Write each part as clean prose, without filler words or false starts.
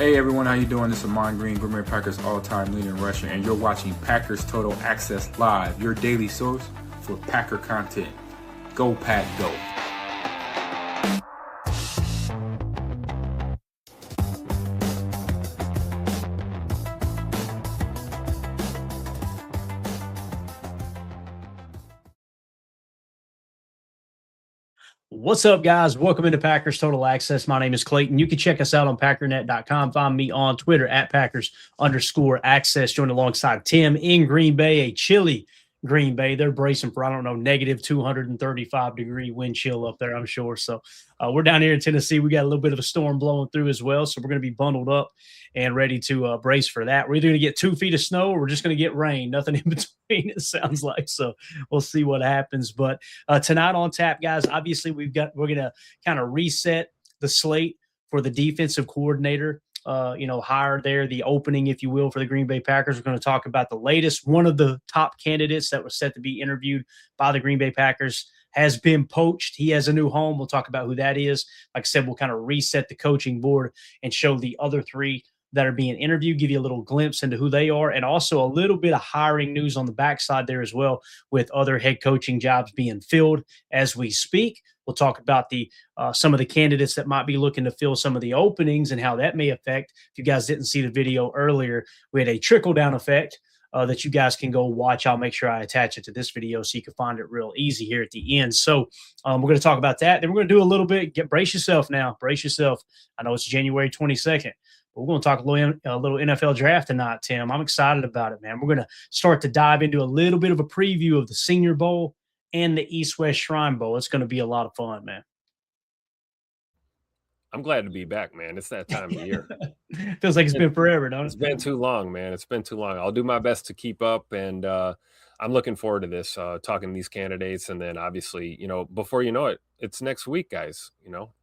Hey everyone, how you doing? This is Amon Green, Green Bay Packers all-time leader in rushing, and you're watching Packers Total Access Live, your daily source for Packer content. Go Pack, go! What's up, guys? Welcome into Packers Total Access. My name is Clayton. You can check us out on packernet.com. Find me on Twitter at Packers_access. Joined alongside Tim in Green Bay, a chilly Green Bay. They're bracing for, negative 235-degree wind chill up there, I'm sure. So we're down here in Tennessee. We got a little bit of a storm blowing through as well. So we're going to be bundled up and ready to brace for that. We're either going to get 2 feet of snow or we're just going to get rain. Nothing in between, it sounds like. So we'll see what happens. But tonight on tap, guys, obviously we're going to kind of reset the slate for the defensive coordinator. Hire there, the opening, if you will, for the Green Bay Packers. We're going to talk about the latest. One of the top candidates that was set to be interviewed by the Green Bay Packers has been poached. He has a new home. We'll talk about who that is. Like I said, we'll kind of reset the coaching board and show the other 3 that are being interviewed, give you a little glimpse into who they are, and also a little bit of hiring news on the backside there as well, with other head coaching jobs being filled as we speak. We'll talk about the some of the candidates that might be looking to fill some of the openings and how that may affect. If you guys didn't see the video earlier, we had a trickle-down effect that you guys can go watch. I'll make sure I attach it to this video so you can find it real easy here at the end. So we're going to talk about that. Then we're going to do a little bit. Brace yourself now. Brace yourself. I know it's January 22nd. We're going to talk a little NFL draft tonight, Tim. I'm excited about it, man. We're going to start to dive into a little bit of a preview of the Senior Bowl and the East-West Shrine Bowl. It's going to be a lot of fun, man. I'm glad to be back, man. It's that time of year. Feels like it's been forever, don't it? It's been too long, man. It's been too long. I'll do my best to keep up, and I'm looking forward to this, talking to these candidates. And then obviously, before you know it, it's next week, guys.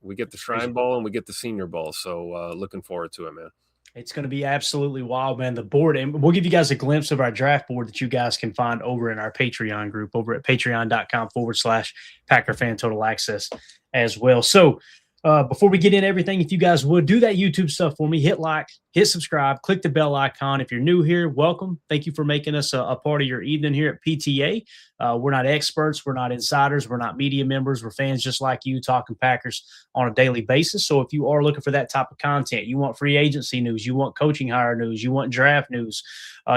We get the Shrine Bowl and we get the Senior Bowl. So looking forward to it, man. It's going to be absolutely wild, man. The board, and we'll give you guys a glimpse of our draft board that you guys can find over in our Patreon group over at patreon.com/Packer Fan Total Access as well. So before we get into everything, if you guys would do that YouTube stuff for me, hit like, hit subscribe, click the bell icon. If you're new here, welcome. Thank you for making us a part of your evening here at PTA. We're not experts. We're not insiders. We're not media members. We're fans just like you talking Packers on a daily basis. So if you are looking for that type of content, you want free agency news, you want coaching hire news, you want draft news,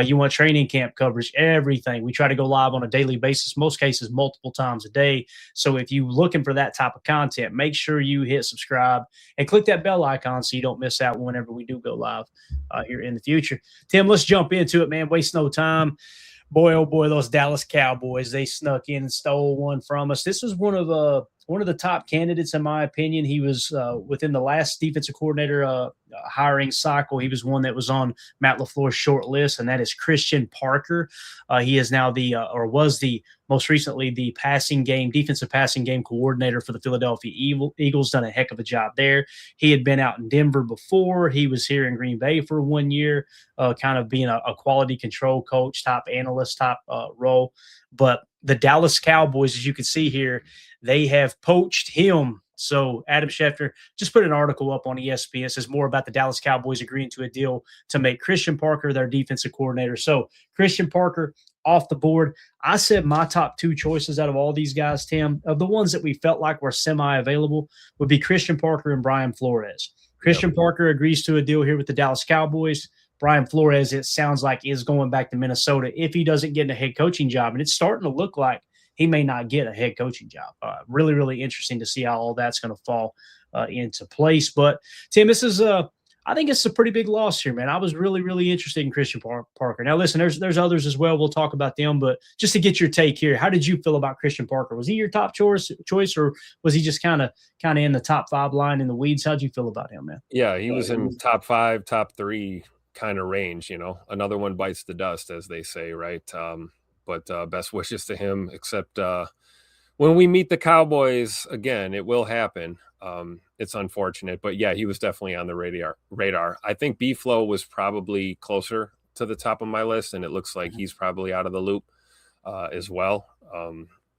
you want training camp coverage, everything. We try to go live on a daily basis, most cases multiple times a day. So if you're looking for that type of content, make sure you hit subscribe and click that bell icon so you don't miss out whenever we do go live here in the future. Tim, let's jump into it, man. Waste no time. Boy, oh boy, those Dallas Cowboys, they snuck in and stole one from us. This was one of the top candidates, in my opinion. He was within the last defensive coordinator hiring cycle. He was one that was on Matt LaFleur's short list, and that is Christian Parker. He is now was most recently the defensive passing game coordinator for the Philadelphia Eagles. Done a heck of a job there. He had been out in Denver before. He was here in Green Bay for 1 year, kind of being a quality control coach, top analyst, type role. But the Dallas Cowboys, as you can see here, they have poached him. So Adam Schefter just put an article up on ESPN. It says more about the Dallas Cowboys agreeing to a deal to make Christian Parker their defensive coordinator. So Christian Parker off the board. I said my top 2 choices out of all these guys, Tim, of the ones that we felt like were semi-available, would be Christian Parker and Brian Flores. Christian Parker agrees to a deal here with the Dallas Cowboys. Brian Flores, it sounds like, is going back to Minnesota if he doesn't get a head coaching job. And it's starting to look like he may not get a head coaching job. Really, really interesting to see how all that's going to fall into place. But, Tim, this is I think it's a pretty big loss here, man. I was really, really interested in Christian Parker. Now, listen, there's others as well. We'll talk about them. But just to get your take here, how did you feel about Christian Parker? Was he your top choice, or was he just kind of in the top 5 line in the weeds? How'd you feel about him, man? Yeah, he was in top 5, top 3 kind of range. Another one bites the dust, as they say, right? But best wishes to him, except when we meet the Cowboys again, it will happen. It's unfortunate, but yeah, he was definitely on the radar. I think B-Flow was probably closer to the top of my list, and it looks like he's probably out of the loop as well,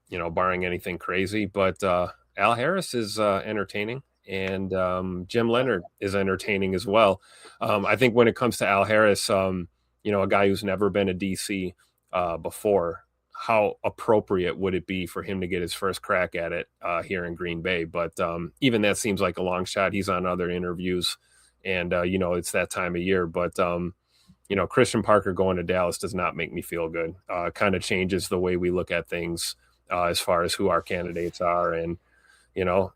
barring anything crazy. But Al Harris is entertaining, and Jim Leonard is entertaining as well. I think when it comes to Al Harris, a guy who's never been a DC before, how appropriate would it be for him to get his first crack at it here in Green Bay? But even that seems like a long shot. He's on other interviews, and it's that time of year. But Christian Parker going to Dallas does not make me feel good. Kind of changes the way we look at things as far as who our candidates are. And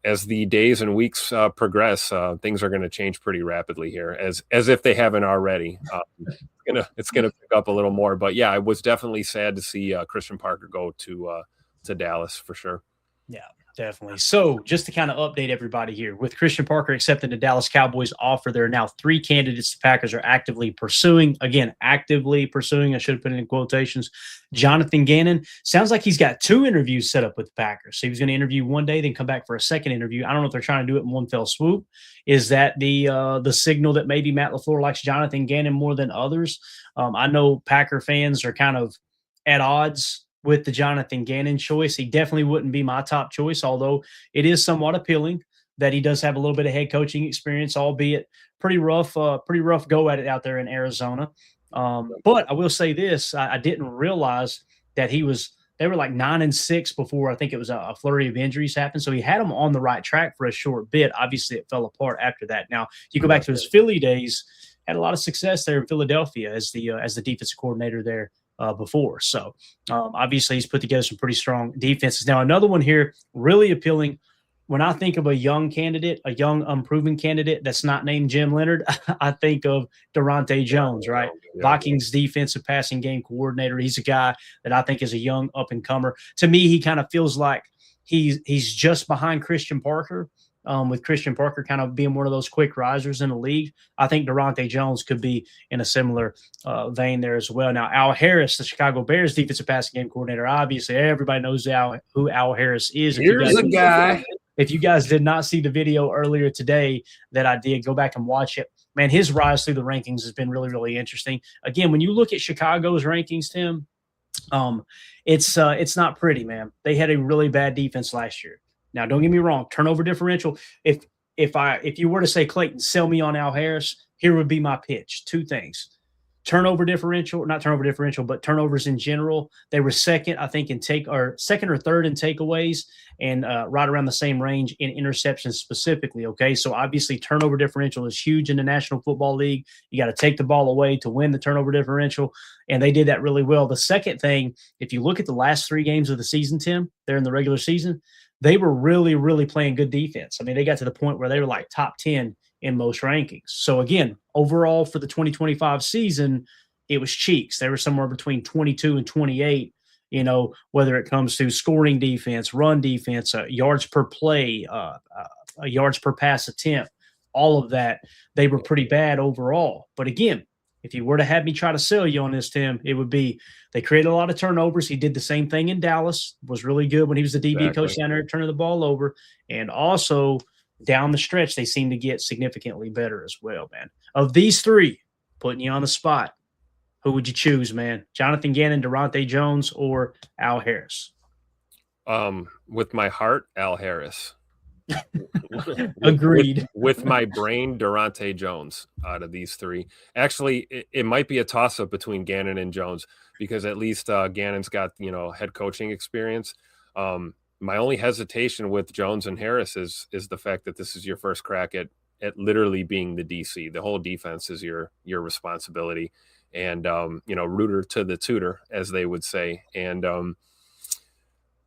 as the days and weeks progress, things are going to change pretty rapidly here, as if they haven't already. It's gonna pick up a little more. But yeah, I was definitely sad to see Christian Parker go to Dallas for sure. Yeah, definitely. So just to kind of update everybody here, with Christian Parker accepting the Dallas Cowboys offer, there are now 3 candidates the Packers are actively pursuing. Again, actively pursuing. I should have put it in quotations. Jonathan Gannon, sounds like he's got 2 interviews set up with the Packers. So he was going to interview one day, then come back for a second interview. I don't know if they're trying to do it in one fell swoop. Is that the signal that maybe Matt LaFleur likes Jonathan Gannon more than others? I know Packer fans are kind of at odds with the Jonathan Gannon choice. He definitely wouldn't be my top choice, although it is somewhat appealing that he does have a little bit of head coaching experience, albeit pretty rough go at it out there in Arizona. But I will say this, I didn't realize that they were like 9-6 before I think it was a flurry of injuries happened. So he had them on the right track for a short bit. Obviously it fell apart after that. Now you go back to his Philly days, had a lot of success there in Philadelphia as the defensive coordinator there before. So obviously he's put together some pretty strong defenses. Now another one here really appealing. When I think of a young candidate, a young unproven candidate that's not named Jim Leonard, I think of Durante Jones, right? Yeah. Vikings defensive passing game coordinator. He's a guy that I think is a young up-and-comer. To me, he kind of feels like he's just behind Christian Parker, with Christian Parker kind of being one of those quick risers in the league. I think Durante Jones could be in a similar vein there as well. Now, Al Harris, the Chicago Bears defensive passing game coordinator, obviously everybody knows who Al Harris is. Here's a guy. If you guys did not see the video earlier today that I did, go back and watch it. Man, his rise through the rankings has been really, really interesting. Again, when you look at Chicago's rankings, Tim, it's not pretty, man. They had a really bad defense last year. Now, don't get me wrong, turnover differential. If you were to say, Clayton, sell me on Al Harris, here would be my pitch. 2 things. Turnover differential, not turnover differential, but turnovers in general. They were second, I think, second or third in takeaways, and right around the same range in interceptions specifically. Okay, so obviously turnover differential is huge in the National Football League. You got to take the ball away to win the turnover differential, and they did that really well. The second thing, if you look at the last 3 games of the season, Tim, they're in the regular season, they were really, really playing good defense. I mean, they got to the point where they were like top 10 in most rankings. So again, overall for the 2025 season, it was cheeks. They were somewhere between 22 and 28, whether it comes to scoring defense, run defense, yards per play, yards per pass attempt, all of that. They were pretty bad overall. But again, if you were to have me try to sell you on this, Tim, it would be they created a lot of turnovers. He did the same thing in Dallas, was really good when he was the DB coach down there, turning the ball over. And also down the stretch, they seem to get significantly better as well, man. Of these 3, putting you on the spot, who would you choose, man? Jonathan Gannon, Durante Jones, or Al Harris? With my heart, Al Harris. Agreed. With my brain, Durante Jones out of these 3. Actually, it might be a toss-up between Gannon and Jones, because at least Gannon's got, head coaching experience. My only hesitation with Jones and Harris is the fact that this is your first crack at literally being the DC. The whole defense is your responsibility, and rooter to the tutor, as they would say. And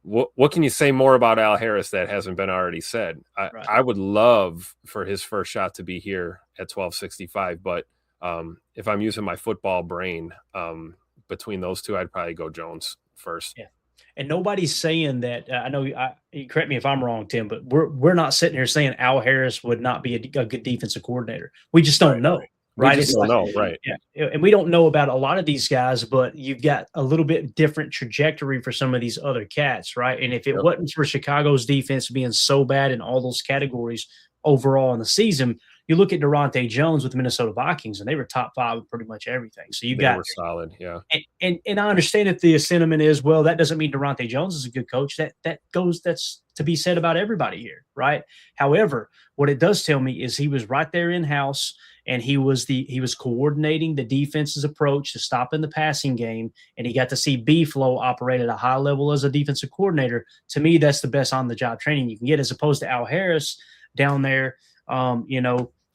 what can you say more about Al Harris that hasn't been already said? I would love for his first shot to be here at 1265, but if I'm using my football brain, between those 2, I'd probably go Jones first. Yeah. And nobody's saying that. I know. Correct me if I'm wrong, Tim, but we're not sitting here saying Al Harris would not be a good defensive coordinator. We just don't know, right? We just don't know, right? Yeah, and we don't know about a lot of these guys, but you've got a little bit different trajectory for some of these other cats, right? And if it wasn't for Chicago's defense being so bad in all those categories overall in the season, you look at Durante Jones with the Minnesota Vikings, and they were top 5 with pretty much everything. So They were solid, yeah. and I understand if the sentiment is, well, that doesn't mean Durante Jones is a good coach. That's to be said about everybody here, right? However, what it does tell me is he was right there in house, and he was coordinating the defense's approach to stopping the passing game, and he got to see B-Flow operate at a high level as a defensive coordinator. To me, that's the best on the job training you can get, as opposed to Al Harris down there,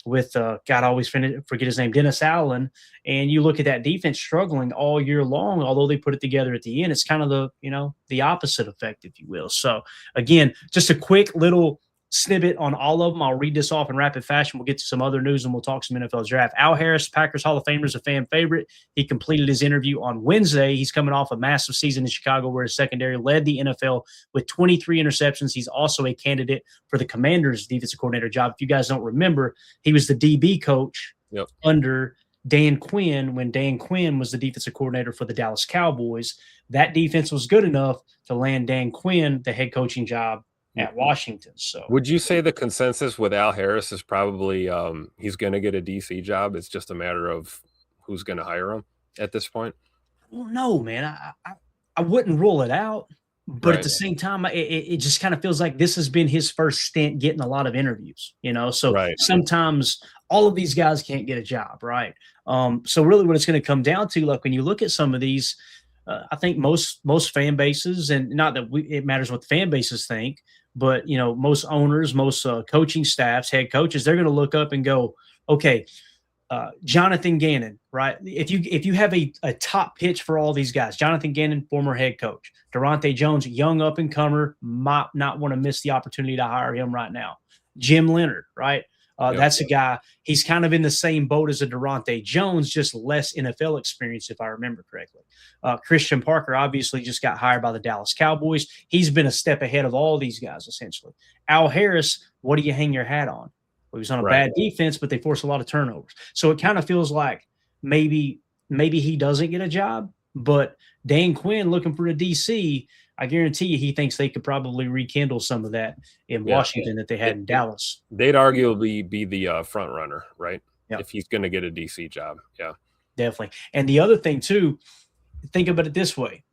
with God, I always forget his name, Dennis Allen. And you look at that defense struggling all year long, although they put it together at the end. It's kind of the opposite effect, if you will. So again, just a quick little snippet on all of them. I'll read this off in rapid fashion. We'll get to some other news and we'll talk some NFL draft. Al Harris, Packers Hall of Famer, is a fan favorite. He completed his interview on Wednesday. He's coming off a massive season in Chicago where his secondary led the NFL with 23 interceptions. He's also a candidate for the Commanders' defensive coordinator job. If you guys don't remember, he was the DB coach under Dan Quinn when Dan Quinn was the defensive coordinator for the Dallas Cowboys. That defense was good enough to land Dan Quinn the head coaching job at Washington. So would you say the consensus with Al Harris is probably he's going to get a DC job? It's just a matter of who's going to hire him at this point? Well, no, man. I wouldn't rule it out. But at the same time, it just kind of feels like this has been his first stint getting a lot of interviews, So sometimes all of these guys can't get a job, right? So really what it's going to come down to, like when you look at some of these, I think most fan bases, and not that it matters what the fan bases think, but, most owners, most coaching staffs, head coaches, they're going to look up and go, okay, Jonathan Gannon, right? If you have a top pitch for all these guys, Jonathan Gannon, former head coach, Durante Jones, young up and comer, might not want to miss the opportunity to hire him right now. Jim Leonard, right? That's a guy. He's kind of in the same boat as a Durante Jones, just less NFL experience, if I remember correctly. Christian Parker obviously just got hired by the Dallas Cowboys. He's been a step ahead of all these guys, essentially. Al Harris, what do you hang your hat on? Well, he was on a bad defense, but they forced a lot of turnovers. So it kind of feels like maybe he doesn't get a job, but Dan Quinn looking for a DC, I guarantee you he thinks they could probably rekindle some of that in Washington that they had in Dallas. They'd arguably be the front runner, right? If he's going to get a DC job. Yeah, definitely. And the other thing too, think about it this way.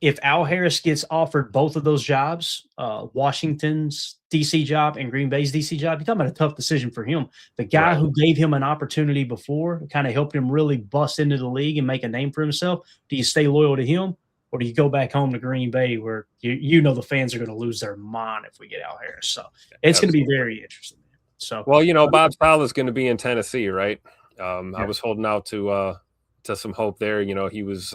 If Al Harris gets offered both of those jobs, Washington's DC job and Green Bay's DC job, you're talking about a tough decision for him. The guy who gave him an opportunity before, kind of helped him really bust into the league and make a name for himself, do you stay loyal to him? Or do you go back home to Green Bay where the fans are going to lose their mind if we get Al Harris? So it's going to be very interesting. So Bob Saleh is going to be in Tennessee, right? I was holding out to some hope there. He was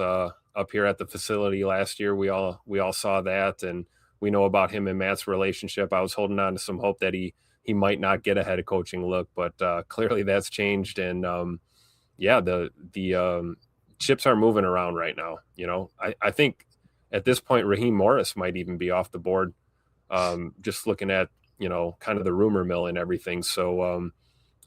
up here at the facility last year. We all saw that, and we know about him and Matt's relationship. I was holding on to some hope that he might not get a head coaching look, but clearly that's changed. And the chips are moving around right now. I think at this point, Raheem Morris might even be off the board. Just looking at, kind of the rumor mill and everything. So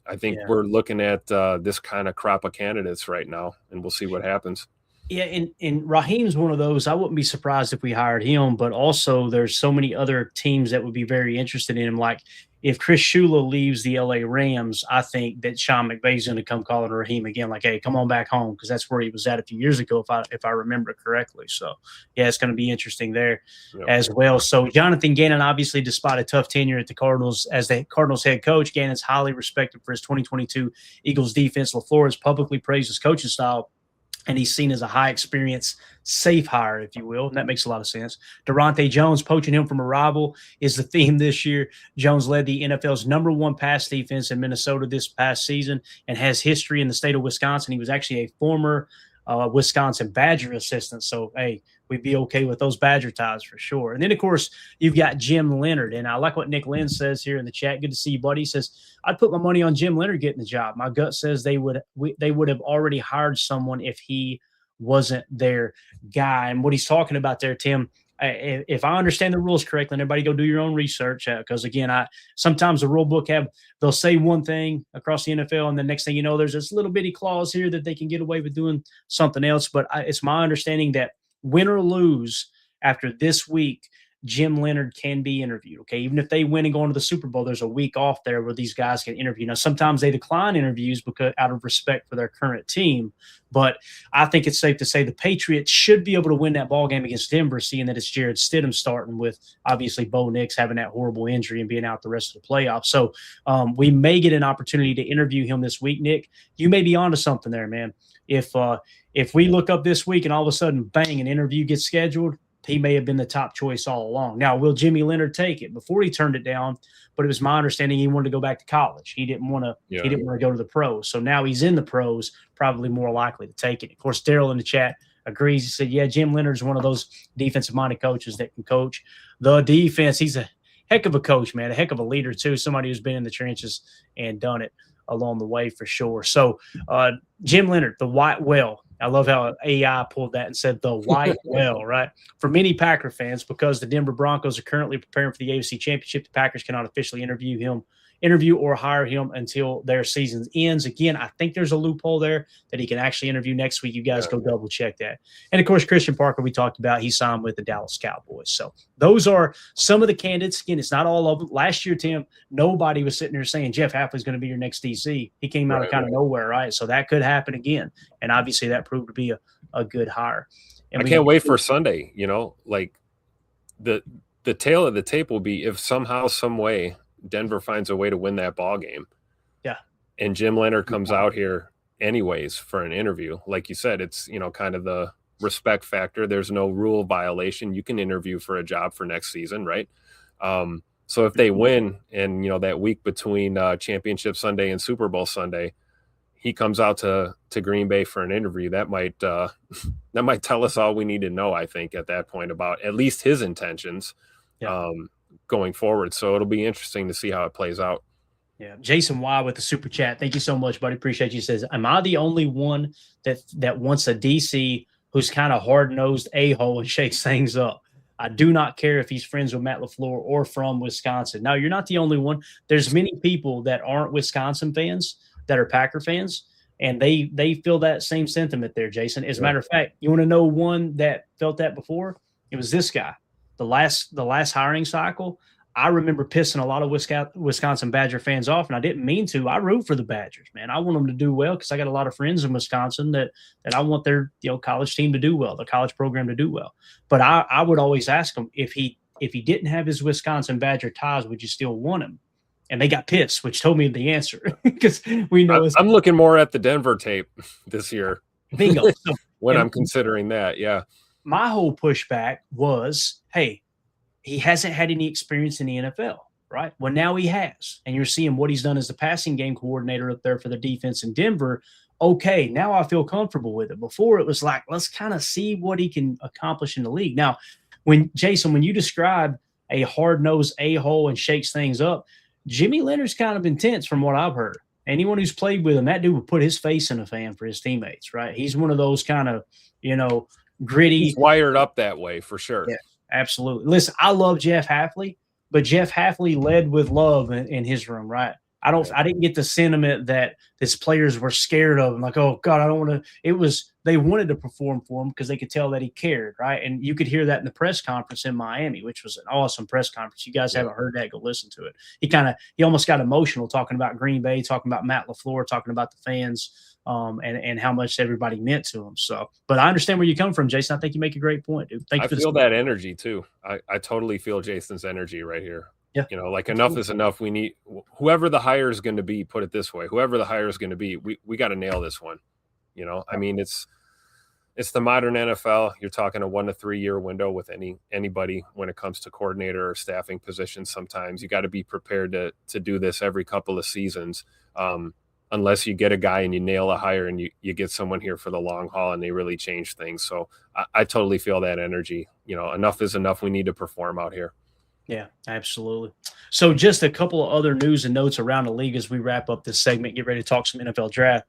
I think we're looking at this kind of crop of candidates right now, and we'll see what happens. Yeah, and Raheem's one of those. I wouldn't be surprised if we hired him, but also there's so many other teams that would be very interested in him. Like if Chris Shula leaves the LA Rams, I think that Sean McVay's going to come calling Raheem again, like, hey, come on back home, because that's where he was at a few years ago, if I remember correctly. So, yeah, it's going to be interesting there as well. So Jonathan Gannon, obviously, despite a tough tenure at the Cardinals as the Cardinals head coach, Gannon's highly respected for his 2022 Eagles defense. LaFleur has publicly praised his coaching style, and he's seen as a high experience, safe hire, if you will. And that makes a lot of sense. Durante Jones, poaching him from a rival, is the theme this year. Jones led the NFL's #1 pass defense in Minnesota this past season and has history in the state of Wisconsin. He was actually a former Wisconsin Badger assistant. So, hey, we'd be okay with those Badger ties for sure. And then, of course, you've got Jim Leonard. And I like what Nick Lynn says here in the chat. Good to see you, buddy. He says, I'd put my money on Jim Leonard getting the job. My gut says they would have already hired someone if he wasn't their guy. And what he's talking about there, Tim, if I understand the rules correctly, and everybody go do your own research, because again, sometimes the rule book they'll say one thing across the NFL, and the next thing you know, there's this little bitty clause here that they can get away with doing something else. But it's my understanding that win or lose after this week, Jim Leonard can be interviewed. Okay. Even if they win and go into the Super Bowl, there's a week off there where these guys can interview. Now, sometimes they decline interviews because out of respect for their current team. But I think it's safe to say the Patriots should be able to win that ball game against Denver, seeing that it's Jared Stidham starting with obviously Bo Nix having that horrible injury and being out the rest of the playoffs. So we may get an opportunity to interview him this week. Nick, you may be onto something there, man. If we look up this week and all of a sudden, bang, an interview gets scheduled, he may have been the top choice all along. Now, will Jimmy Leonard take it? Before he turned it down, but it was my understanding he wanted to go back to college. He didn't want to. Yeah. He didn't want to go to the pros. So now he's in the pros, probably more likely to take it. Of course, Daryl in the chat agrees. He said, "Yeah, Jim Leonard's one of those defensive-minded coaches that can coach the defense. He's a heck of a coach, man. A heck of a leader too. Somebody who's been in the trenches and done it along the way for sure." So, Jim Leonard, the white whale. I love how AI pulled that and said the white whale, right? For many Packer fans, because the Denver Broncos are currently preparing for the AFC Championship, the Packers cannot officially interview or hire him until their season ends. Again, I think there's a loophole there that he can actually interview next week. You guys go double check that. And of course, Christian Parker, we talked about, he signed with the Dallas Cowboys. So those are some of the candidates. Again, it's not all of them. Last year, Tim, nobody was sitting there saying Jeff Hafley's going to be your next DC. He came out of kind of nowhere, right? So that could happen again. And obviously that proved to be a good hire. And I can't wait for Sunday, like the tail of the tape will be if somehow, some way, Denver finds a way to win that ball game. Yeah. And Jim Leonard comes out here anyways for an interview. Like you said, it's, kind of the respect factor. There's no rule violation. You can interview for a job for next season, right? So if they win and, that week between Championship Sunday and Super Bowl Sunday, he comes out to Green Bay for an interview, that might tell us all we need to know, I think, at that point about at least his intentions. Yeah. Going forward. So it'll be interesting to see how it plays out. Yeah. Jason Y with the super chat. Thank you so much, buddy. Appreciate you. Says, am I the only one that wants a DC who's kind of hard-nosed a-hole and shakes things up? I do not care if he's friends with Matt LaFleur or from Wisconsin. No, you're not the only one. There's many people that aren't Wisconsin fans that are Packer fans, and they feel that same sentiment there, Jason. As a matter of fact, you want to know one that felt that before? It was this guy. The last hiring cycle, I remember pissing a lot of Wisconsin Badger fans off, and I didn't mean to. I root for the Badgers, man. I want them to do well because I got a lot of friends in Wisconsin that I want their college team to do well, the college program to do well. But I would always ask them if he didn't have his Wisconsin Badger ties, would you still want him? And they got pissed, which told me the answer because we know. I'm looking more at the Denver tape this year. Bingo. When I'm considering that, yeah. My whole pushback was, hey, he hasn't had any experience in the NFL, right? Well, now he has. And you're seeing what he's done as the passing game coordinator up there for the defense in Denver. Okay, now I feel comfortable with it. Before it was like, let's kind of see what he can accomplish in the league. Now, when you describe a hard-nosed a-hole and shakes things up, Jimmy Leonard's kind of intense from what I've heard. Anyone who's played with him, that dude would put his face in a fan for his teammates, right? He's one of those kind of, gritty. He's wired up that way for sure. Yeah, absolutely. Listen, I love Jeff Hafley, but Jeff Hafley led with love in his room, right? I didn't get the sentiment that his players were scared of him. Like, oh God, I don't want to. They wanted to perform for him because they could tell that he cared, right? And you could hear that in the press conference in Miami, which was an awesome press conference. You guys haven't heard that, go listen to it. He almost got emotional talking about Green Bay, talking about Matt LaFleur, talking about the fans, and how much everybody meant to him. So, but I understand where you come from, Jason. I think you make a great point, dude. I feel that energy too. I totally feel Jason's energy right here. Yeah. Like enough is enough. We need whoever the hire is going to be, put it this way, whoever the hire is going to be, we got to nail this one. I mean, it's the modern NFL. You're talking a 1 to 3 year window with anybody when it comes to coordinator or staffing positions. Sometimes you got to be prepared to do this every couple of seasons. Unless you get a guy and you nail a hire and you get someone here for the long haul and they really change things. So I totally feel that energy. Enough is enough. We need to perform out here. Yeah, absolutely. So just a couple of other news and notes around the league as we wrap up this segment, get ready to talk some NFL draft.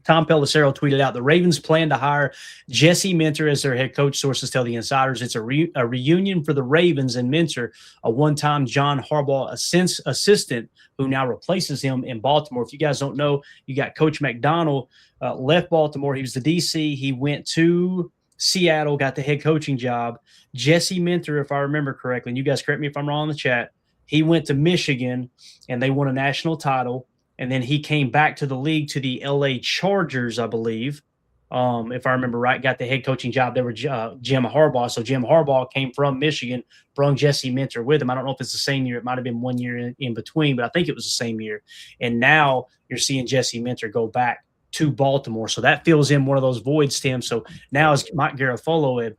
Tom Pelissero tweeted out the Ravens plan to hire Jesse Minter as their head coach. Sources tell the insiders it's a reunion for the Ravens and Minter, a one-time John Harbaugh assistant who now replaces him in Baltimore. If you guys don't know, you got Coach McDonald left Baltimore. He was the DC. He went to Seattle, got the head coaching job. Jesse Minter, if I remember correctly, and you guys correct me if I'm wrong in the chat, he went to Michigan and they won a national title. And then he came back to the league to the LA Chargers, I believe. If I remember right, got the head coaching job. They were Jim Harbaugh. So Jim Harbaugh came from Michigan, brought Jesse Minter with him. I don't know if it's the same year. It might have been 1 year in between, but I think it was the same year. And now you're seeing Jesse Minter go back to Baltimore. So that fills in one of those voids, Tim. So now, as Mike Garafolo had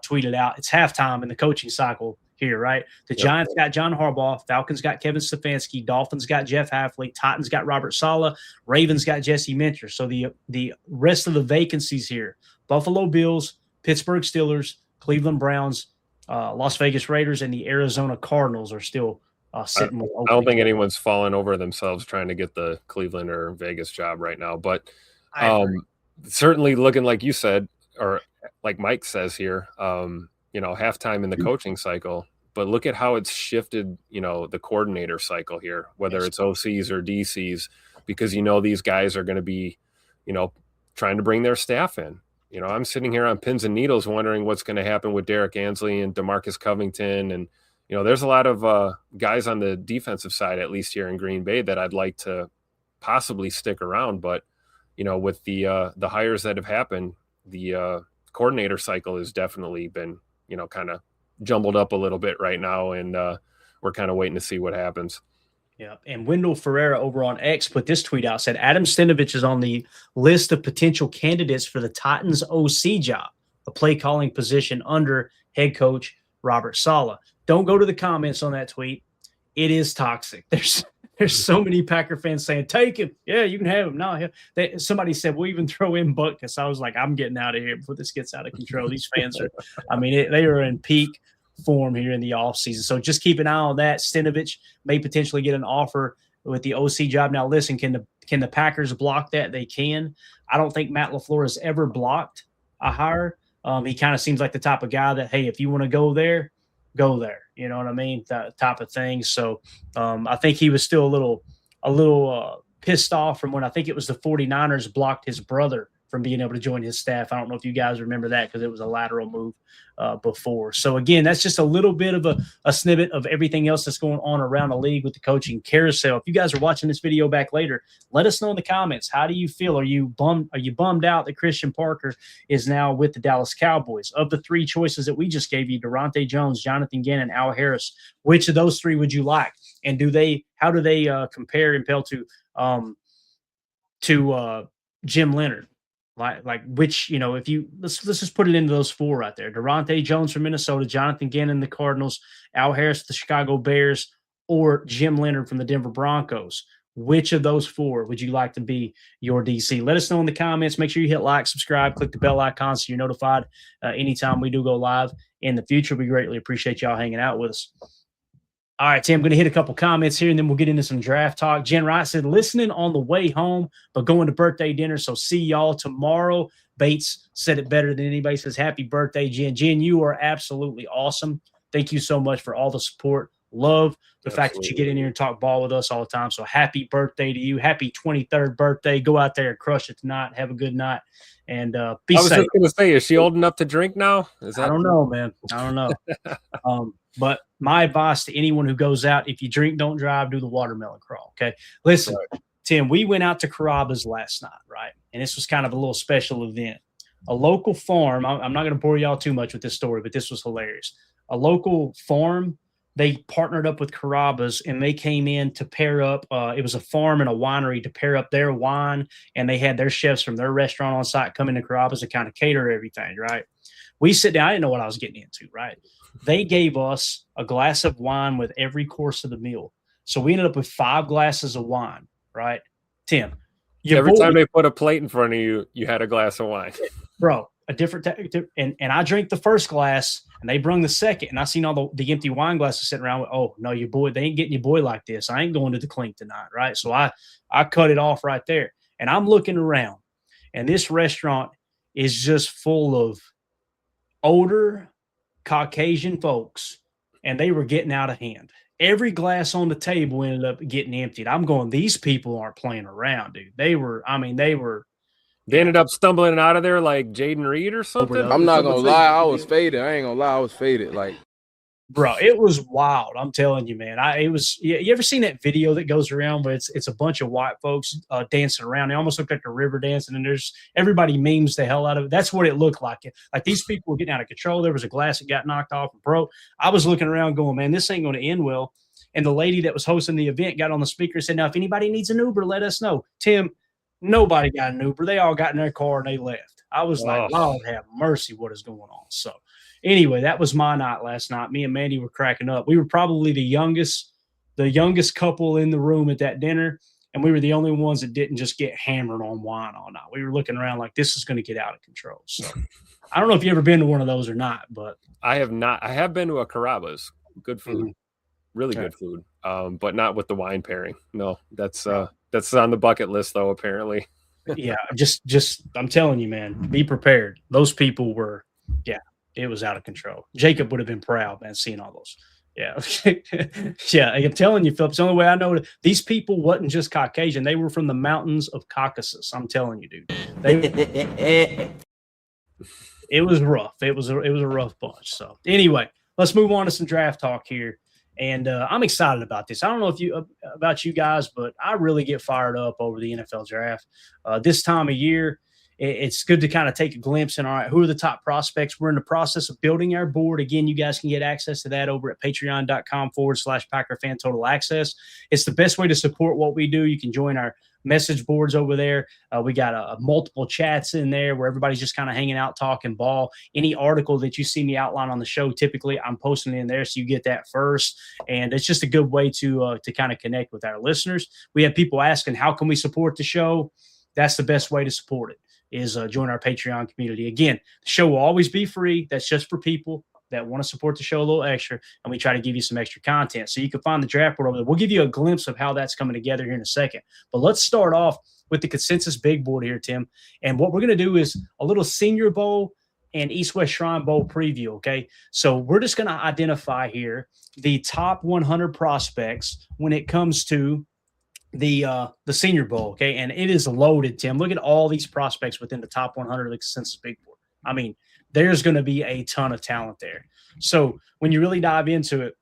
tweeted out, it's halftime in the coaching cycle here, right? The Giants got John Harbaugh, Falcons got Kevin Stefanski, Dolphins got Jeff Hafley, Titans got Robert Saleh, Ravens got Jesse Minter. So the rest of the vacancies here: Buffalo Bills, Pittsburgh Steelers, Cleveland Browns, Las Vegas Raiders, and the Arizona Cardinals are still sitting with open. I don't think anyone's falling over themselves trying to get the Cleveland or Vegas job right now, but certainly looking like you said, or like Mike says here, halftime in the coaching cycle, but look at how it's shifted, the coordinator cycle here, whether it's OCs or DCs, because, these guys are going to be, trying to bring their staff in. I'm sitting here on pins and needles wondering what's going to happen with Derek Ansley and DeMarcus Covington. And, there's a lot of guys on the defensive side, at least here in Green Bay, that I'd like to possibly stick around. But, with the hires that have happened, the coordinator cycle has definitely been, kind of jumbled up a little bit right now. And we're kind of waiting to see what happens. Yeah. And Wendell Ferreira over on X put this tweet out, said Adam Stenavich is on the list of potential candidates for the Titans OC job, a play calling position under head coach Robert Saleh. Don't go to the comments on that tweet. It is toxic. There's so many Packer fans saying, take him. Yeah, you can have him. No, somebody said, we'll even throw in Butkus. I was like, I'm getting out of here before this gets out of control. These fans are, they are in peak form here in the offseason. So just keep an eye on that. Stenavich may potentially get an offer with the OC job. Now, listen, can the Packers block that? They can. I don't think Matt LaFleur has ever blocked a hire. He kind of seems like the type of guy that, hey, if you want to go there, go there. You know what I mean? That type of thing. So I think he was still a little pissed off from when I think it was the 49ers blocked his brother from being able to join his staff. I don't know if you guys remember that because it was a lateral move before. So, again, that's just a little bit of a snippet of everything else that's going on around the league with the coaching carousel. If you guys are watching this video back later, let us know in the comments. How do you feel? Are you bummed out that Christian Parker is now with the Dallas Cowboys? Of the three choices that we just gave you, Durante Jones, Jonathan Gannon, Al Harris, which of those three would you like? And how do they compare and pale to Jim Leonard? Like which, if you let's just put it into those four right there: Durante Jones from Minnesota, Jonathan Gannon, the Cardinals, Al Harris, the Chicago Bears, or Jim Leonard from the Denver Broncos. Which of those four would you like to be your DC? Let us know in the comments. Make sure you hit like, subscribe, click the bell icon so you're notified anytime we do go live in the future. We greatly appreciate y'all hanging out with us. All right, Tim, I'm going to hit a couple comments here, and then we'll get into some draft talk. Jen Wright said, listening on the way home, but going to birthday dinner, so see y'all tomorrow. Bates said it better than anybody. Says, happy birthday, Jen. Jen, you are absolutely awesome. Thank you so much for all the support. Love the fact that you get in here and talk ball with us all the time. So happy birthday to you. Happy 23rd birthday. Go out there and crush it tonight. Have a good night. And be safe. I was just going to say, is she old enough to drink now? I don't know, man. I don't know. But my advice to anyone who goes out, if you drink, don't drive, do the watermelon crawl, okay? Listen, right. Tim, we went out to Carrabba's last night, right? And this was kind of a little special event. A local farm, I'm not going to bore y'all too much with this story, but this was hilarious. A local farm, they partnered up with Carrabba's, and they came in to pair up. It was a farm and a winery to pair up their wine, and they had their chefs from their restaurant on site come into Carrabba's to kind of cater everything, right? We sit down. I didn't know what I was getting into, right? They gave us a glass of wine with every course of the meal. So we ended up with 5 glasses of wine, right? Tim. Every time they put a plate in front of you, you had a glass of wine. Bro, a different and I drank the first glass, and they brung the second, and I seen all the empty wine glasses sitting around with, oh, no, your boy, they ain't getting your boy like this. I ain't going to the clink tonight, right? So I cut it off right there. And I'm looking around, and this restaurant is just full of older Caucasian folks, and they were getting out of hand. Every glass on the table ended up getting emptied. I'm going, these people aren't playing around, dude. They were They ended up stumbling out of there like Jaden Reed or something. I'm not gonna lie, I was faded. I ain't gonna lie, I was faded. Like, bro, it was wild. I'm telling you, man. You ever seen that video that goes around where it's a bunch of white folks dancing around? They almost look like a river dancing, and there's everybody memes the hell out of it. That's what it looked like. Like these people were getting out of control. There was a glass that got knocked off and broke. I was looking around going, man, this ain't going to end well. And the lady that was hosting the event got on the speaker and said, now, if anybody needs an Uber, let us know. Tim, nobody got an Uber. They all got in their car and they left. I was like, Lord have mercy, what is going on? So anyway, that was my night last night. Me and Mandy were cracking up. We were probably the youngest couple in the room at that dinner, and we were the only ones that didn't just get hammered on wine all night. We were looking around like this is going to get out of control. So I don't know if you ever been to one of those or not, but I have not. I have been to a Carrabba's. Good food, really good food, but not with the wine pairing. No, that's on the bucket list though. Apparently, yeah. Just I'm telling you, man, be prepared. Those people were, it was out of control. Jacob would have been proud, man, seeing all those. Yeah. Yeah. I'm telling you, Phillips, the only way I know these people wasn't just Caucasian. They were from the mountains of Caucasus. I'm telling you, dude. It was rough. It was a rough bunch. So anyway, let's move on to some draft talk here. And I'm excited about this. I don't know about you guys, but I really get fired up over the NFL draft. This time of year, it's good to kind of take a glimpse in, all right, who are the top prospects? We're in the process of building our board. Again, you guys can get access to that over at patreon.com/Packer Fan Total Access. It's the best way to support what we do. You can join our message boards over there. We got multiple chats in there where everybody's just kind of hanging out, talking ball. Any article that you see me outline on the show, typically I'm posting in there, so you get that first. And it's just a good way to kind of connect with our listeners. We have people asking, how can we support the show? That's the best way to support it, is join our Patreon community. Again, the show will always be free. That's just for people that want to support the show a little extra, and we try to give you some extra content. So you can find the draft board over there. We'll give you a glimpse of how that's coming together here in a second. But let's start off with the consensus big board here, Tim. And what we're going to do is a little Senior Bowl and East-West Shrine Bowl preview, okay? So we're just going to identify here the top 100 prospects when it comes to the Senior Bowl, okay? And it is loaded, Tim. Look at all these prospects within the top 100 of the consensus big board. I mean, there's going to be a ton of talent there. So when you really dive into it,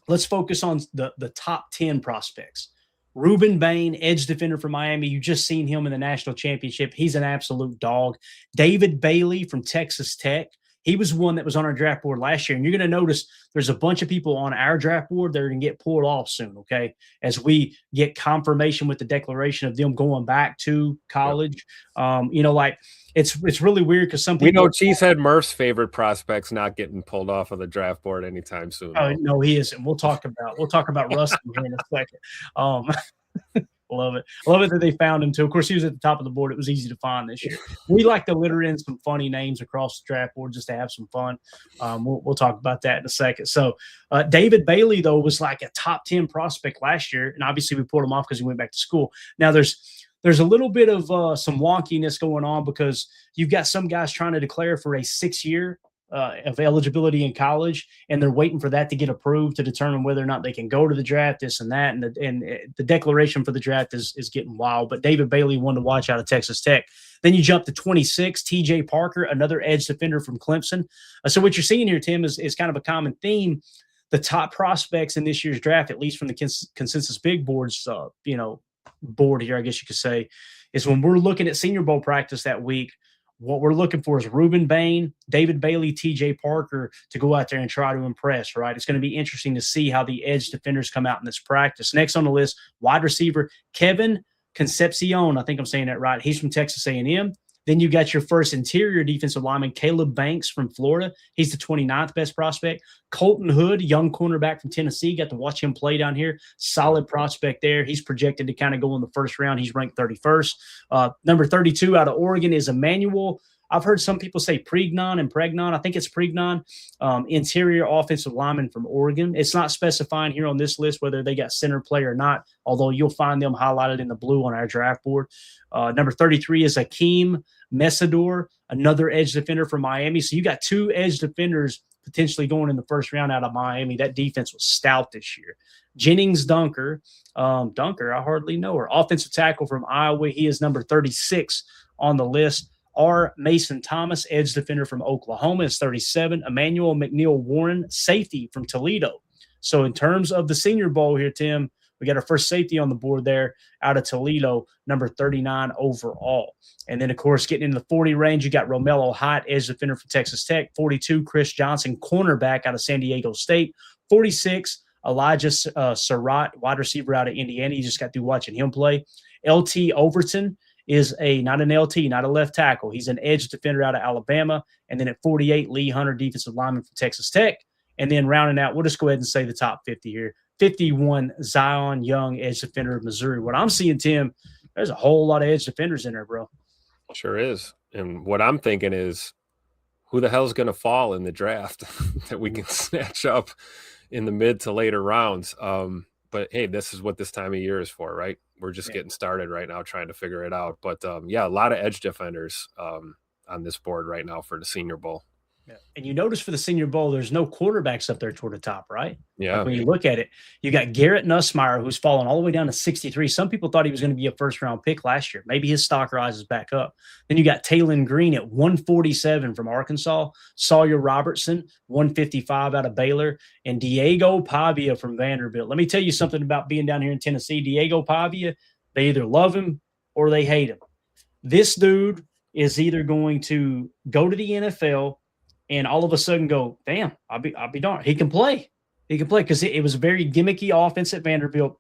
let's focus on the top 10 prospects. Ruben Bain, edge defender from Miami. You just seen him in the national championship. He's an absolute dog. David Bailey from Texas Tech. He was one that was on our draft board last year. And you're going to notice there's a bunch of people on our draft board that are going to get pulled off soon, okay, as we get confirmation with the declaration of them going back to college. Like it's really weird because some people – we know Cheesehead Murph's favorite prospect's not getting pulled off of the draft board anytime soon. Oh, no, he isn't. We'll talk about Rustin here in a second. Love it. Love it that they found him, too. Of course, he was at the top of the board. It was easy to find this year. We like to litter in some funny names across the draft board just to have some fun. We'll talk about that in a second. So David Bailey, though, was like a top 10 prospect last year, and obviously we pulled him off because he went back to school. Now, there's a little bit of some wonkiness going on because you've got some guys trying to declare for a 6-year of eligibility in college, and they're waiting for that to get approved to determine whether or not they can go to the draft, this and that. And the declaration for the draft is getting wild. But David Bailey, one to watch out of Texas Tech. Then you jump to 26, TJ Parker, another edge defender from Clemson. So what you're seeing here, Tim, is kind of a common theme. The top prospects in this year's draft, at least from the consensus big boards, board here, I guess you could say, is when we're looking at Senior Bowl practice that week, what we're looking for is Ruben Bain, David Bailey, TJ Parker to go out there and try to impress, right? It's going to be interesting to see how the edge defenders come out in this practice. Next on the list, wide receiver Kevin Concepcion. I think I'm saying that right. He's from Texas A&M. Then you got your first interior defensive lineman, Caleb Banks from Florida. He's the 29th best prospect. Colton Hood, young cornerback from Tennessee. Got to watch him play down here. Solid prospect there. He's projected to kind of go in the first round. He's ranked 31st. Number 32 out of Oregon is Emmanuel. I've heard some people say Pregnon and Pregnon. I think it's Pregnon, interior offensive lineman from Oregon. It's not specifying here on this list whether they got center play or not, although you'll find them highlighted in the blue on our draft board. Number 33 is Akeem Mesador, another edge defender from Miami. So you got two edge defenders potentially going in the first round out of Miami. That defense was stout this year. Jennings Dunker, I hardly know her. Offensive tackle from Iowa. He is number 36 on the list are Mason Thomas, edge defender from Oklahoma, is 37. Emmanuel McNeil Warren, safety from Toledo. So in terms of the Senior Bowl here, Tim, we got our first safety on the board there out of Toledo, number 39 overall. And then, of course, getting into the 40 range, you got Romello Height, edge defender from Texas Tech. 42, Chris Johnson, cornerback out of San Diego State. 46, Elijah Surratt, wide receiver out of Indiana. You just got through watching him play. LT Overton is not an LT, not a left tackle. He's an edge defender out of Alabama. And then at 48, Lee Hunter, defensive lineman from Texas Tech. And then rounding out, we'll just go ahead and say the top 50 here. 51, Zion Young, edge defender of Missouri. What I'm seeing, Tim, there's a whole lot of edge defenders in there, bro. Sure is. And what I'm thinking is, who the hell's going to fall in the draft that we can snatch up in the mid to later rounds? But, hey, this is what this time of year is for, right? We're just getting started right now trying to figure it out. But, a lot of edge defenders on this board right now for the Senior Bowl. Yeah. And you notice for the Senior Bowl, there's no quarterbacks up there toward the top, right? Yeah. Like when you look at it, you got Garrett Nussmeier, who's fallen all the way down to 63. Some people thought he was going to be a first-round pick last year. Maybe his stock rises back up. Then you got Taylon Green at 147 from Arkansas, Sawyer Robertson, 155 out of Baylor, and Diego Pavia from Vanderbilt. Let me tell you something about being down here in Tennessee. Diego Pavia, they either love him or they hate him. This dude is either going to go to the NFL and all of a sudden go, damn, I'll be darned. He can play. He can play because it was a very gimmicky offense at Vanderbilt,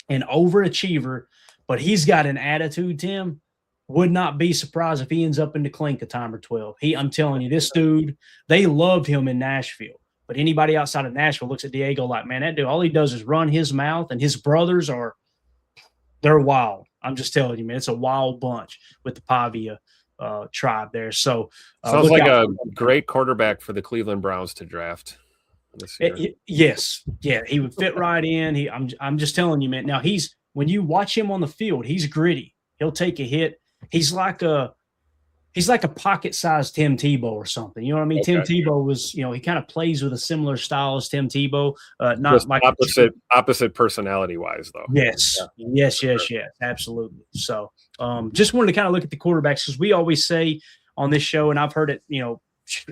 an overachiever, but he's got an attitude, Tim. Would not be surprised if he ends up in the clink a time or 12. I'm telling you, this dude, they loved him in Nashville. But anybody outside of Nashville looks at Diego like, man, that dude, all he does is run his mouth, and his brothers they're wild. I'm just telling you, man, it's a wild bunch with the Pavia tribe there. So sounds like a great quarterback for the Cleveland Browns to draft this year. Yes. Yeah, he would fit right in. I'm just telling you, man. Now when you watch him on the field, he's gritty. He'll take a hit. He's like a pocket-sized Tim Tebow or something. You know what I mean? Okay. Tim Tebow was, he kind of plays with a similar style as Tim Tebow. Not just like opposite personality-wise, though. Yes. Yeah. Yes, absolutely. So just wanted to kind of look at the quarterbacks because we always say on this show, and I've heard it,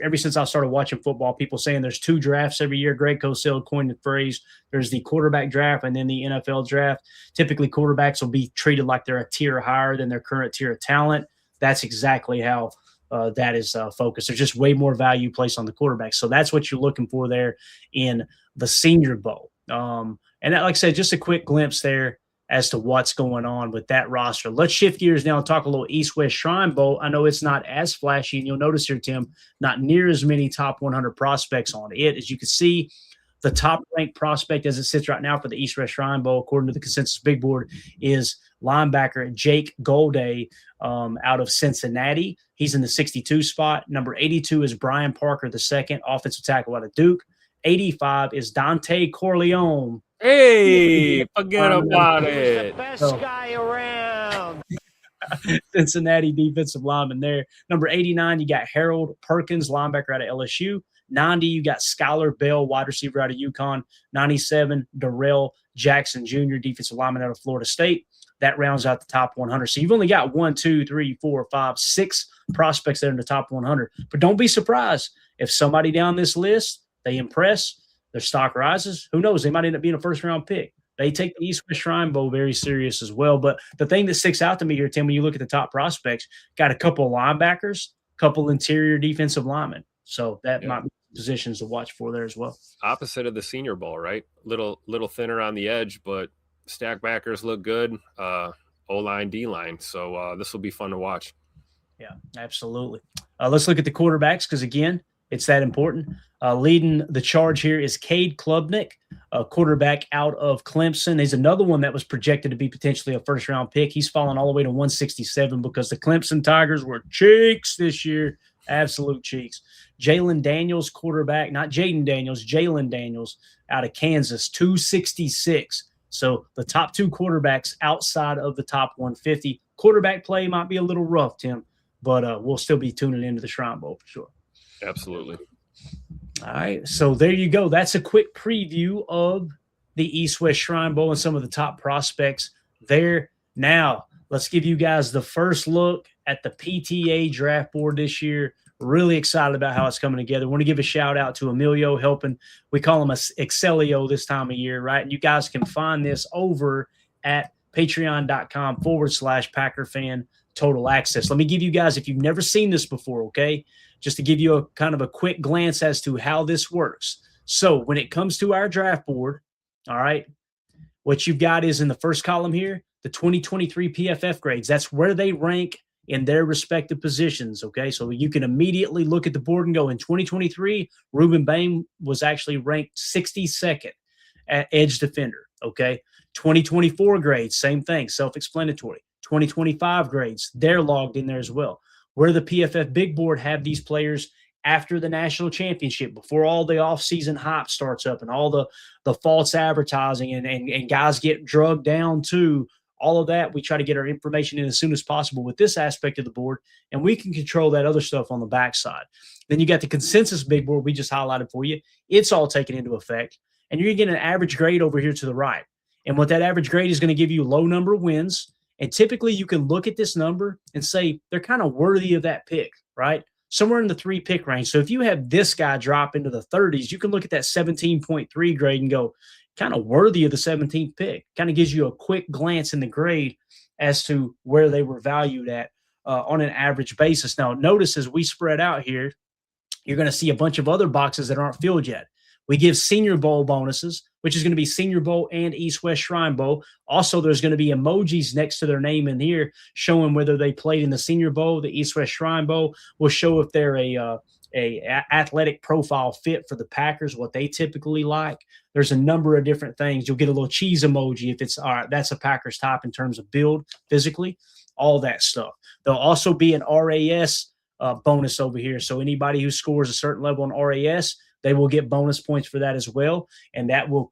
ever since I started watching football, people saying there's 2 drafts every year. Greg Cosell coined the phrase. There's the quarterback draft and then the NFL draft. Typically, quarterbacks will be treated like they're a tier higher than their current tier of talent. That's exactly how that is focused. There's just way more value placed on the quarterback. So that's what you're looking for there in the Senior Bowl. And that, like I said, just a quick glimpse there as to what's going on with that roster. Let's shift gears now and talk a little East-West Shrine Bowl. I know it's not as flashy, and you'll notice here, Tim, not near as many top 100 prospects on it. As you can see, the top-ranked prospect as it sits right now for the East-West Shrine Bowl, according to the consensus big board, is linebacker Jake Golday out of Cincinnati. He's in the 62 spot. Number 82 is Brian Parker II, offensive tackle out of Duke. 85 is Dante Corleone. Hey, forget about it. The best guy around. Cincinnati defensive lineman there. Number 89, you got Harold Perkins, linebacker out of LSU. 90, you got Skylar Bell, wide receiver out of UConn. 97, Darrell Jackson Jr., defensive lineman out of Florida State. That rounds out the top 100. So you've only got 1, 2, 3, 4, 5, 6 prospects there in the top 100. But don't be surprised if somebody down this list, they impress, their stock rises. Who knows? They might end up being a first-round pick. They take the East-West Shrine Bowl very serious as well. But the thing that sticks out to me here, Tim, when you look at the top prospects, got a couple of linebackers, couple interior defensive linemen. So that might be positions to watch for there as well. Opposite of the Senior Bowl, right? Little thinner on the edge, but stack backers look good. O-line, D-line. So this will be fun to watch. Yeah, absolutely. Let's look at the quarterbacks because, again, it's that important. Leading the charge here is Cade Klubnik, a quarterback out of Clemson. He's another one that was projected to be potentially a first-round pick. He's fallen all the way to 167 because the Clemson Tigers were cheeks this year, absolute cheeks. Jalen Daniels, quarterback, not Jaden Daniels, Jalen Daniels out of Kansas, 266. So the top 2 quarterbacks outside of the top 150. Quarterback play might be a little rough, Tim, but we'll still be tuning into the Shrine Bowl for sure. Absolutely. All right, so there you go. That's a quick preview of the East-West Shrine Bowl and some of the top prospects there. Now, let's give you guys the first look at the PTA draft board this year. Really excited about how it's coming together. Want to give a shout out to Emilio helping. We call him Excelio this time of year, right? And you guys can find this over at patreon.com/Packer fan total access. Let me give you guys, if you've never seen this before, okay, just to give you a kind of a quick glance as to how this works. So when it comes to our draft board, all right, what you've got is in the first column here, the 2023 PFF grades. That's where they rank in their respective positions, okay? So you can immediately look at the board and go, in 2023, Ruben Bain was actually ranked 62nd at edge defender, okay? 2024 grades, same thing, self-explanatory. 2025 grades, they're logged in there as well. Where the PFF big board have these players after the national championship, before all the offseason hype starts up and all the false advertising and guys get drugged down too, all of that, we try to get our information in as soon as possible with this aspect of the board, and we can control that other stuff on the backside. Then you got the consensus big board we just highlighted for you. It's all taken into effect, and you're getting an average grade over here to the right. And what that average grade is going to give you low number of wins, and typically you can look at this number and say they're kind of worthy of that pick, right? Somewhere in the 3 pick range. So if you have this guy drop into the 30s, you can look at that 17.3 grade and go, kind of worthy of the 17th pick. Kind of gives you a quick glance in the grade as to where they were valued at on an average basis. Now, notice as we spread out here, you're going to see a bunch of other boxes that aren't filled yet. We give Senior Bowl bonuses, which is going to be Senior Bowl and East-West Shrine Bowl. Also, there's going to be emojis next to their name in here showing whether they played in the Senior Bowl, the East-West Shrine Bowl. Will show if they're a athletic profile fit for the Packers, what they typically like. There's a number of different things. You'll get a little cheese emoji if it's all right. That's a Packers type in terms of build physically, all that stuff. There'll also be an RAS bonus over here. So anybody who scores a certain level in RAS, they will get bonus points for that as well, and that will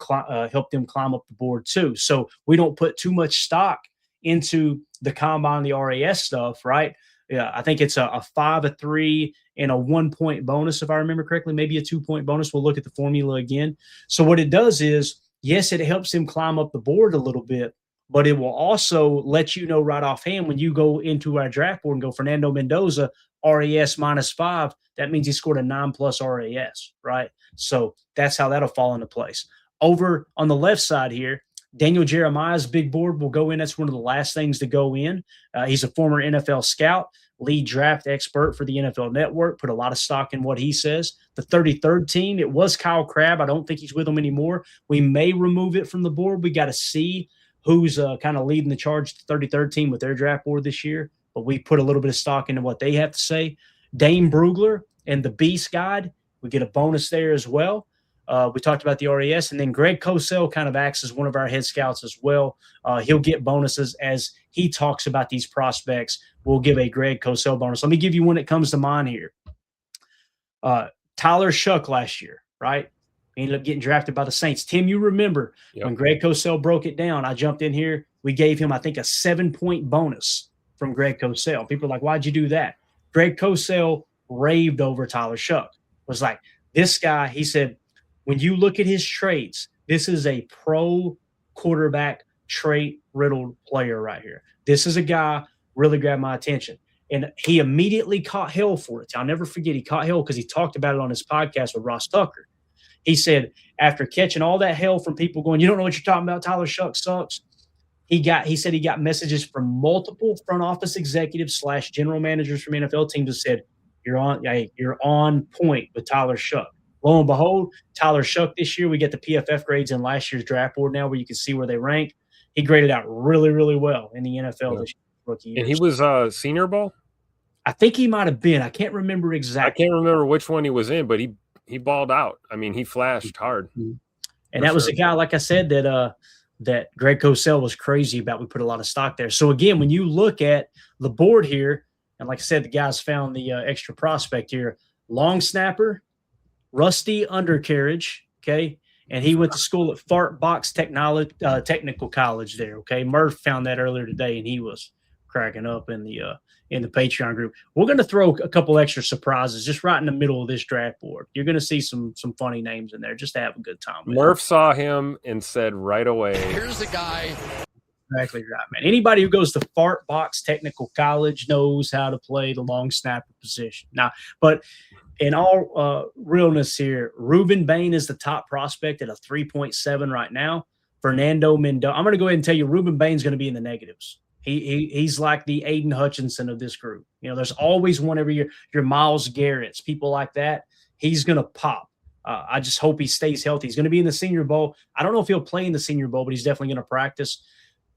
help them climb up the board too. So we don't put too much stock into the combine, the RAS stuff, right? Yeah, I think it's a 5, a 3, and a 1 point bonus, if I remember correctly, maybe a 2 point bonus. We'll look at the formula again. So what it does is, yes, it helps him climb up the board a little bit, but it will also let you know right offhand when you go into our draft board and go Fernando Mendoza, RAS -5, that means he scored a 9+ RAS, right? So that's how that'll fall into place. Over on the left side here, Daniel Jeremiah's big board will go in. That's one of the last things to go in. He's a former NFL scout, lead draft expert for the NFL Network, put a lot of stock in what he says. The 33rd team, it was Kyle Crabb. I don't think he's with them anymore. We may remove it from the board. We got to see who's kind of leading the charge, the 33rd team with their draft board this year. But we put a little bit of stock into what they have to say. Dane Brugler and the Beast Guide, we get a bonus there as well. We talked about the RAS, and then Greg Cosell kind of acts as one of our head scouts as well. He'll get bonuses as he talks about these prospects. We'll give a Greg Cosell bonus. Let me give you one that comes to mind here. Tyler Shuck last year, right? He ended up getting drafted by the Saints. Tim, you remember when Greg Cosell broke it down, I jumped in here. We gave him, I think, a 7-point bonus from Greg Cosell. People are like, why'd you do that? Greg Cosell raved over Tyler Shuck. Was like, this guy, he said, when you look at his traits, this is a pro quarterback trait-riddled player right here. This is a guy really grabbed my attention. And he immediately caught hell for it. I'll never forget he caught hell because he talked about it on his podcast with Ross Tucker. He said, after catching all that hell from people going, you don't know what you're talking about, Tyler Shuck sucks. He said he got messages from multiple front office executives / general managers from NFL teams that said, you're on point with Tyler Shuck. Lo and behold, Tyler Shuck this year, we get the PFF grades in last year's draft board now where you can see where they rank. He graded out really, really well in the NFL this rookie year. And he was Senior Bowl? I think he might have been. I can't remember exactly. I can't remember which one he was in, but he balled out. I mean, he flashed hard. And that was a guy, like I said, that Greg Cosell was crazy about. We put a lot of stock there. So, again, when you look at the board here, and like I said, the guys found the extra prospect here, long snapper, rusty undercarriage, okay? And he went to school at Fart Box Technical College there, okay? Murph found that earlier today, and he was cracking up in the Patreon group. We're going to throw a couple extra surprises just right in the middle of this draft board. You're going to see some funny names in there just to have a good time with. Murph saw him and said right away, here's the guy exactly right, man. Anybody who goes to Fart Box Technical College knows how to play the long snapper position. Now, but in all realness here, Ruben Bain is the top prospect at a 3.7 right now. Fernando Mendoza. I'm going to go ahead and tell you, Ruben Bain's going to be in the negatives. He's like the Aiden Hutchinson of this group. There's always one every year. Your Myles Garrett's, people like that. He's going to pop. I just hope he stays healthy. He's going to be in the Senior Bowl. I don't know if he'll play in the Senior Bowl, but he's definitely going to practice.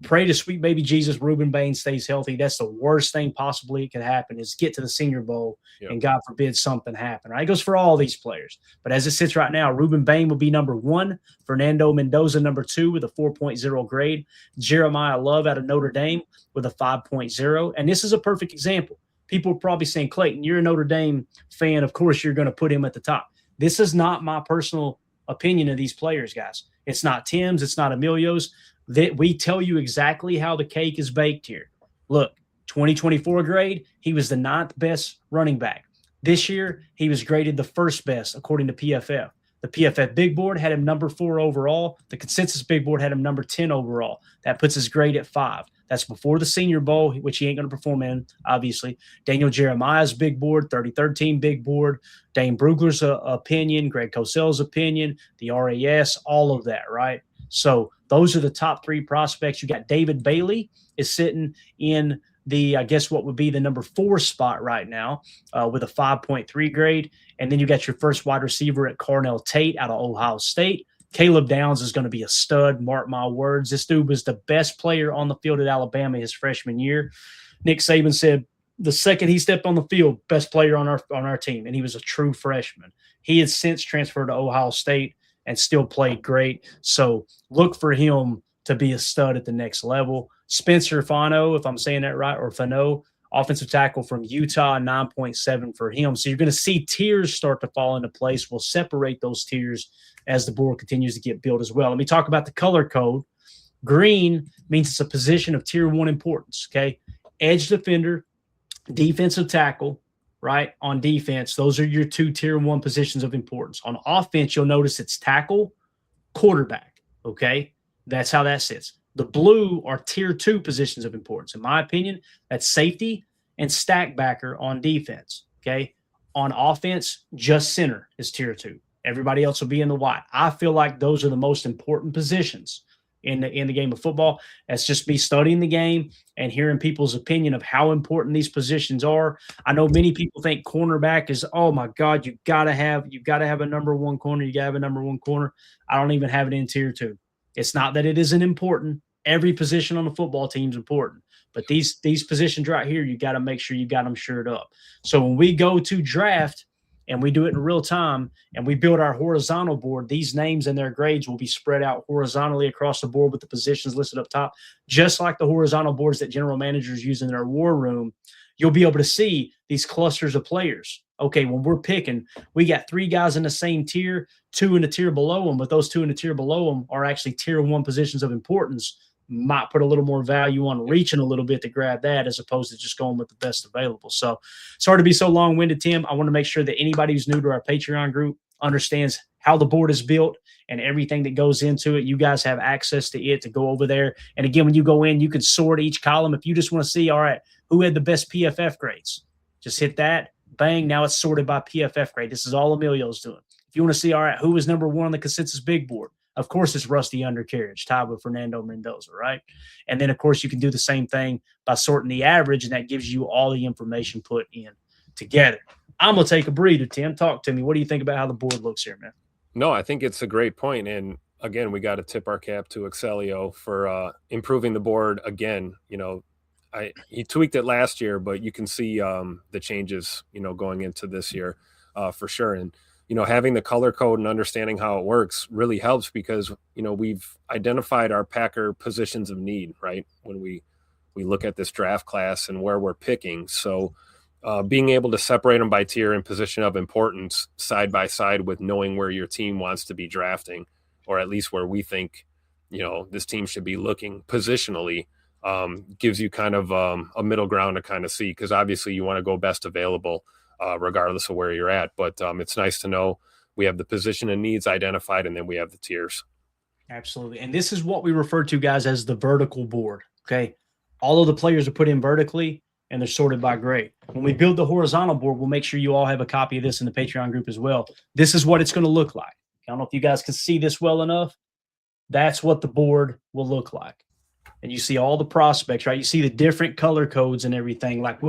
Pray to sweet baby Jesus, Ruben Bain stays healthy. That's the worst thing possibly could happen is get to the Senior Bowl and God forbid something happen. Right? It goes for all these players. But as it sits right now, Ruben Bain will be number 1. Fernando Mendoza, number 2 with a 4.0 grade. Jeremiah Love out of Notre Dame with a 5.0. And this is a perfect example. People are probably saying, Clayton, you're a Notre Dame fan. Of course, you're going to put him at the top. This is not my personal opinion of these players, guys. It's not Tim's. It's not Emilio's. That we tell you exactly how the cake is baked here. Look, 2024 grade, he was the 9th best running back. This year, he was graded the 1st best according to PFF. The PFF Big Board had him number 4 overall. The Consensus Big Board had him number 10 overall. That puts his grade at 5. That's before the Senior Bowl, which he ain't going to perform in, obviously. Daniel Jeremiah's Big Board, 3013 Big Board, Dane Brugler's opinion, Greg Cosell's opinion, the RAS, all of that, right? So those are the top 3 prospects. You got David Bailey is sitting in the, I guess what would be the number 4 spot right now with a 5.3 grade. And then you got your first wide receiver at Cornell Tate out of Ohio State. Caleb Downs is going to be a stud. Mark my words. This dude was the best player on the field at Alabama his freshman year. Nick Saban said the second he stepped on the field, best player on our team, and he was a true freshman. He has since transferred to Ohio State and still played great. So look for him to be a stud at the next level. Spencer Fano, if I'm saying that right, or Fano, offensive tackle from Utah, 9.7 for him. So you're going to see tiers start to fall into place. We'll separate those tiers as the board continues to get built as well. Let me talk about the color code. Green means it's a position of tier 1 importance, okay? Edge defender, defensive tackle, right, on defense. Those are your 2 tier 1 positions of importance. On offense, you'll notice it's tackle, quarterback, okay? That's how that sits. The blue are tier 2 positions of importance. In my opinion, that's safety and stack backer on defense, okay? On offense, just center is tier 2. Everybody else will be in the white. I feel like those are the most important positions in the game of football. That's just me studying the game and hearing people's opinion of how important these positions are. I know many people think cornerback is, oh my God, you gotta have a number 1 corner. You gotta have a number 1 corner. I don't even have it in tier 2. It's not that it isn't important. Every position on the football team is important. But these positions right here, you got to make sure you got them shored up. So when we go to draft and we do it in real time and we build our horizontal board, these names and their grades will be spread out horizontally across the board with the positions listed up top, just like the horizontal boards that general managers use in their war room. You'll be able to see these clusters of players. Okay, when we're picking, we got 3 guys in the same tier, 2 in the tier below them, but those 2 in the tier below them are actually tier 1 positions of importance. Might put a little more value on reaching a little bit to grab that as opposed to just going with the best available. So sorry to be so long-winded, Tim. I want to make sure that anybody who's new to our Patreon group understands how the board is built and everything that goes into it. You guys have access to it to go over there. And again, when you go in, you can sort each column. If you just want to see, all right, who had the best PFF grades, just hit that. Bang, now it's sorted by PFF grade. This is all Emilio's doing. If you want to see, all right, who was number 1 on the consensus big board, of course, it's Rusty Undercarriage, tied with Fernando Mendoza, right? And then, of course, you can do the same thing by sorting the average, and that gives you all the information put in together. I'm going to take a breather, Tim. Talk to me. What do you think about how the board looks here, man? No, I think it's a great point. And, again, we got to tip our cap to Excelio for improving the board again. He tweaked it last year, but you can see the changes, going into this year for sure. And, having the color code and understanding how it works really helps because, we've identified our Packer positions of need, right? When we look at this draft class and where we're picking. So being able to separate them by tier and position of importance side by side with knowing where your team wants to be drafting, or at least where we think, this team should be looking positionally, gives you kind of a middle ground to kind of see, because obviously you want to go best available regardless of where you're at. But it's nice to know we have the position and needs identified, and then we have the tiers. Absolutely. And this is what we refer to, guys, as the vertical board. Okay. All of the players are put in vertically and they're sorted by grade. When we build the horizontal board, we'll make sure you all have a copy of this in the Patreon group as well. This is what it's going to look like. I don't know if you guys can see this well enough. That's what the board will look like. And you see all the prospects, right? You see the different color codes and everything. Like,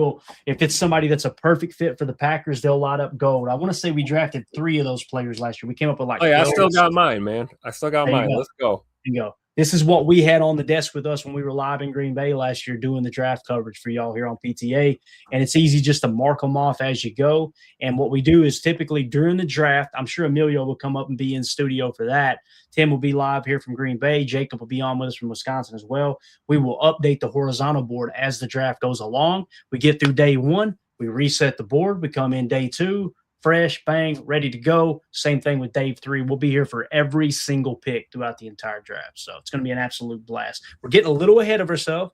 if it's somebody that's a perfect fit for the Packers, they'll light up gold. I want to say we drafted 3 of those players last year. We came up with like, oh yeah, I still got mine, man. I still got mine. Let's go. There you go. This is what we had on the desk with us when we were live in Green Bay last year doing the draft coverage for y'all here on PTA. And it's easy just to mark them off as you go. And what we do is typically during the draft, I'm sure Emilio will come up and be in studio for that. Tim will be live here from Green Bay. Jacob will be on with us from Wisconsin as well. We will update the horizontal board as the draft goes along. We get through day 1. We reset the board. We come in day 2. Fresh, bang, ready to go. Same thing with Dave 3. We'll be here for every single pick throughout the entire draft. So it's going to be an absolute blast. We're getting a little ahead of ourselves.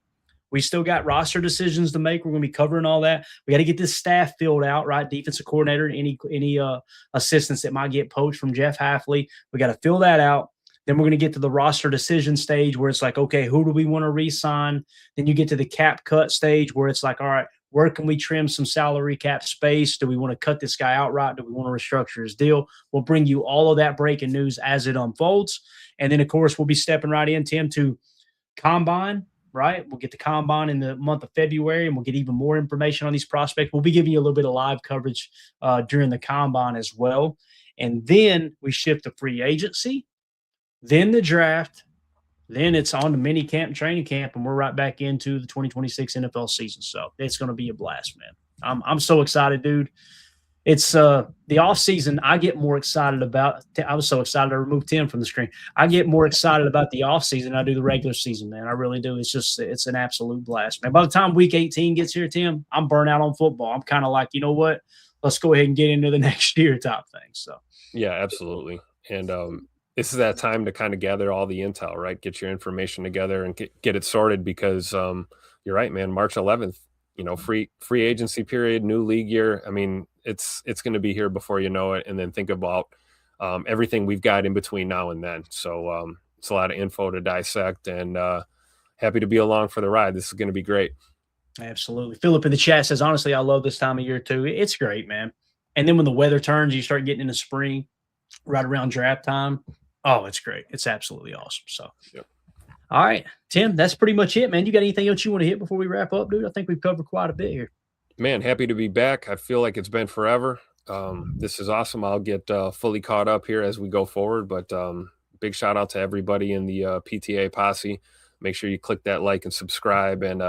We still got roster decisions to make. We're going to be covering all that. We got to get this staff filled out, right? Defensive coordinator, any assistants that might get poached from Jeff Halfley. We got to fill that out. Then we're going to get to the roster decision stage where it's like, okay, who do we want to re-sign? Then you get to the cap cut stage where it's like, all right, where can we trim some salary cap space? Do we want to cut this guy outright? Do we want to restructure his deal? We'll bring you all of that breaking news as it unfolds. And then, of course, we'll be stepping right in, Tim, to Combine, right? We'll get the Combine in the month of February, and we'll get even more information on these prospects. We'll be giving you a little bit of live coverage during the Combine as well. And then we shift to free agency, then the draft, then it's on to mini camp and training camp, and we're right back into the 2026 NFL season. So it's going to be a blast, man. I'm so excited, dude. It's the offseason I get more excited about. I was so excited to remove Tim from the screen. I get more excited about the offseason than I do the regular season, man. I really do. It's an absolute blast, man. By the time week 18 gets here, Tim, I'm burnt out on football. I'm kind of like, you know what? Let's go ahead and get into the next year type thing. So yeah, absolutely. And this is that time to kind of gather all the intel, right? Get your information together and get it sorted because you're right, man. March 11th, free agency period, new league year. I mean, it's going to be here before you know it. And then think about everything we've got in between now and then. So it's a lot of info to dissect, and happy to be along for the ride. This is going to be great. Absolutely. Philip in the chat says, honestly, I love this time of year too. It's great, man. And then when the weather turns, you start getting into spring, right around draft time. Oh, it's great. It's absolutely awesome. So, yep. All right, Tim, that's pretty much it, man. You got anything else you want to hit before we wrap up, dude? I think we've covered quite a bit here. Man, happy to be back. I feel like it's been forever. This is awesome. I'll get fully caught up here as we go forward, but big shout out to everybody in the PTA posse. Make sure you click that like and subscribe and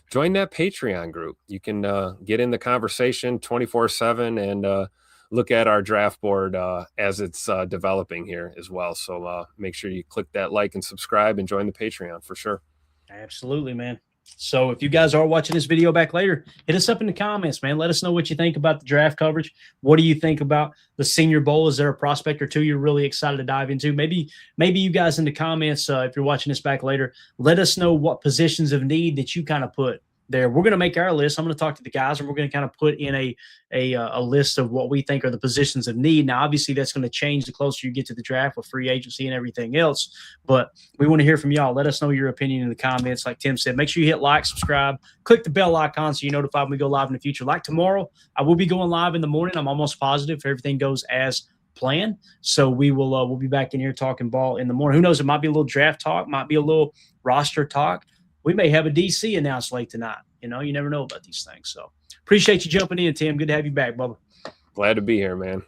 join that Patreon group. You can get in the conversation 24/7 and look at our draft board as it's developing here as well. So make sure you click that like and subscribe and join the Patreon for sure. Absolutely, man. So if you guys are watching this video back later, hit us up in the comments, man. Let us know what you think about the draft coverage. What do you think about the Senior Bowl? Is there a prospect or two you're really excited to dive into? Maybe you guys in the comments, if you're watching this back later, let us know what positions of need that you kind of put there. We're going to make our list. I'm going to talk to the guys, and we're going to kind of put in a list of what we think are the positions of need. Now, obviously, that's going to change the closer you get to the draft with free agency and everything else. But we want to hear from y'all. Let us know your opinion in the comments. Like Tim said, make sure you hit like, subscribe, click the bell icon so you're notified when we go live in the future. Like tomorrow, I will be going live in the morning. I'm almost positive if everything goes as planned. So we'll be back in here talking ball in the morning. Who knows? It might be a little draft talk, might be a little roster talk. We may have a DC announced late tonight. You never know about these things. So appreciate you jumping in, Tim. Good to have you back, Bubba. Glad to be here, man.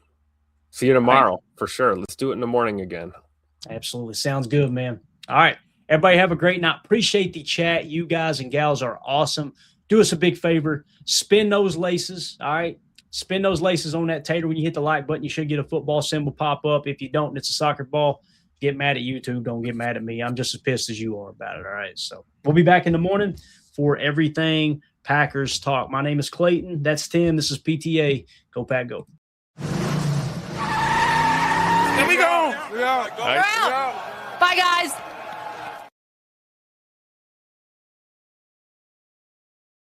See you tomorrow for sure. Let's do it in the morning again. Absolutely. Sounds good, man. All right. Everybody have a great night. Appreciate the chat. You guys and gals are awesome. Do us a big favor. Spin those laces. All right. Spin those laces on that tater. When you hit the like button, you should get a football symbol pop up. If you don't, and it's a soccer ball, get mad at YouTube. Don't get mad at me. I'm just as pissed as you are about it. All right. So we'll be back in the morning for everything Packers talk. My name is Clayton. That's Tim. This is PTA. Go Pack, go. Here we go. We're out. Bye, guys.